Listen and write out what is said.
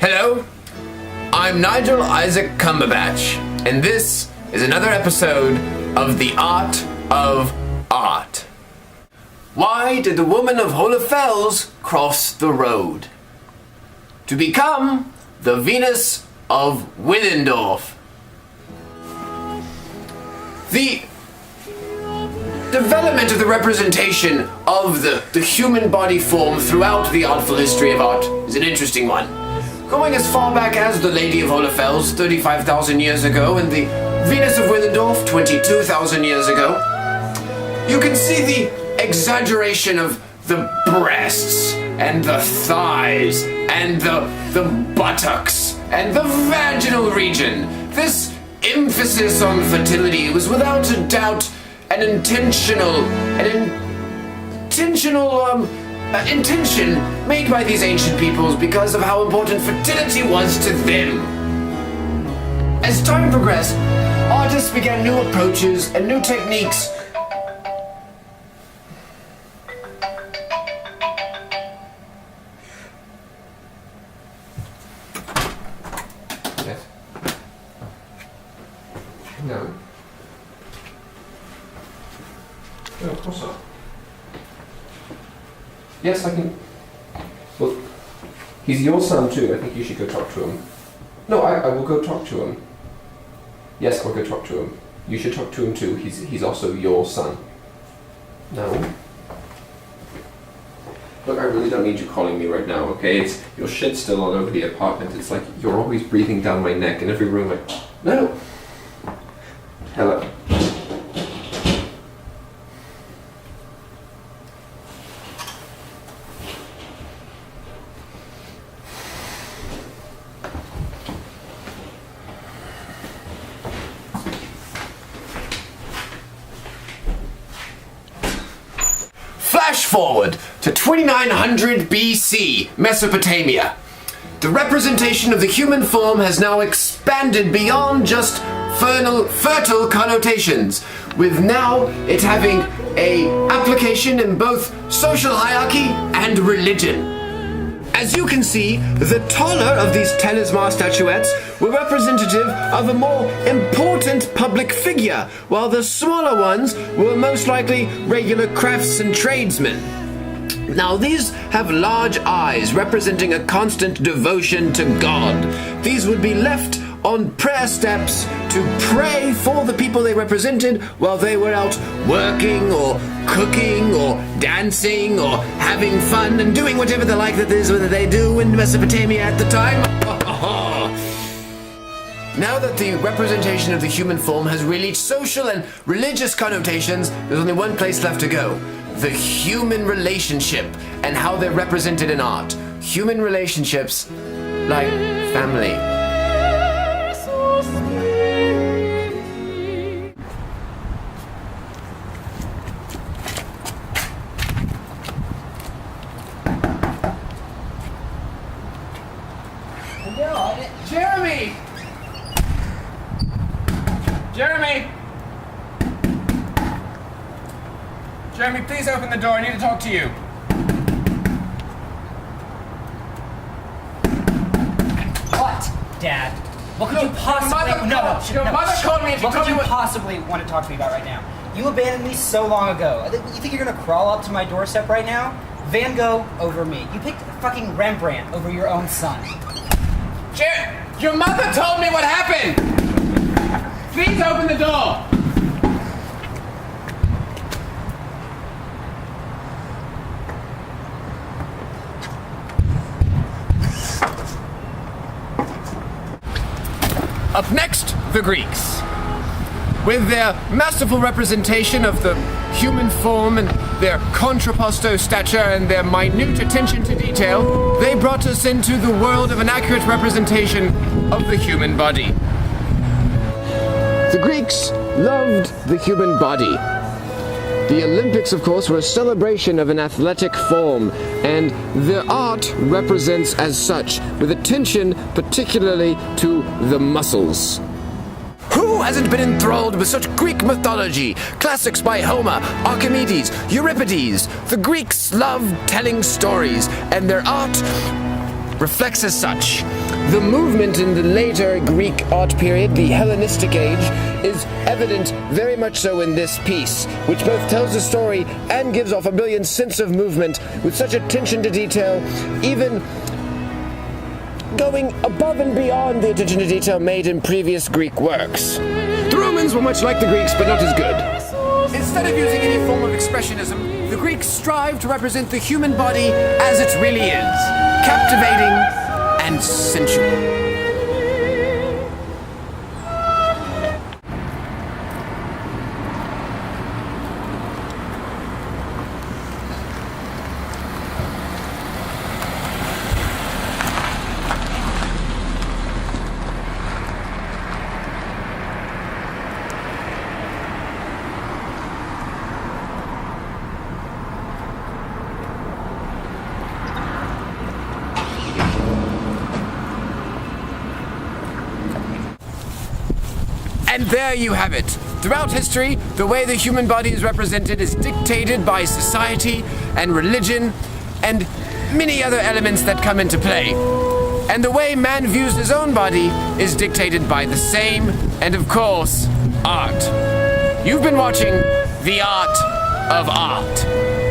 Hello, I'm Nigel Isaac Cumberbatch, and this is another episode of The Art of Art. Why did the woman of Hohlefels cross the road? To become the Venus of Willendorf. The development of the representation of the human body form throughout the artful history of art is an interesting one. Going as far back as the Lady of Hohlefels 35,000 years ago and the Venus of Willendorf 22,000 years ago, you can see the exaggeration of the breasts and the thighs and the buttocks and the vaginal region. This emphasis on fertility was without a doubt an intention made by these ancient peoples because of how important fertility was to them. As time progressed, artists began new approaches and new techniques. Yes. No. No, of course not. Yes, I can. Well, he's your son too. I think you should go talk to him. No, I will go talk to him. Yes, I'll go talk to him. You should talk to him too. He's also your son. No. Look, I really don't need you calling me right now, okay? It's your shit's still all over the apartment. It's like you're always breathing down my neck in every room. No. Hello. Flash forward to 2900 BC, Mesopotamia. The representation of the human form has now expanded beyond just fertile connotations, with now it having an application in both social hierarchy and religion. As you can see, the taller of these talisman statuettes were representative of a more important public figure, while the smaller ones were most likely regular crafts and tradesmen. Now, these have large eyes representing a constant devotion to God. These would be left on prayer steps to pray for the people they represented while they were out working or cooking or dancing or having fun and doing whatever the like that is what they do in Mesopotamia at the time. Now that the representation of the human form has reached social and religious connotations, there's only one place left to go: the human relationship and how they're represented in art. Human relationships like family. Jeremy! Jeremy! Jeremy, please open the door. I need to talk to you. What, Dad? What could you possibly... Your mother called me and she What told could me you possibly want to talk to me about right now? You abandoned me so long ago. You think you're gonna crawl up to my doorstep right now? Van Gogh over me. You picked fucking Rembrandt over your own son. Your mother told me what happened! Please open the door! Up next, the Greeks. With their masterful representation of the human form and their contrapposto stature and their minute attention to detail, they brought us into the world of an accurate representation of the human body. The Greeks loved the human body. The Olympics, of course, were a celebration of an athletic form, and the art represents as such, with attention particularly to the muscles. Who hasn't been enthralled with such Greek mythology? Classics by Homer, Archimedes, Euripides. The Greeks loved telling stories, and their art reflects as such. The movement in the later Greek art period, the Hellenistic age, is evident very much so in this piece, which both tells a story and gives off a brilliant sense of movement with such attention to detail, even going above and beyond the attention to detail made in previous Greek works. The Romans were much like the Greeks, but not as good. Instead of using any form of expressionism, the Greeks strive to represent the human body as it really is, captivating and sensual. And there you have it. Throughout history, the way the human body is represented is dictated by society and religion and many other elements that come into play. And the way man views his own body is dictated by the same, and of course, art. You've been watching The Art of Art.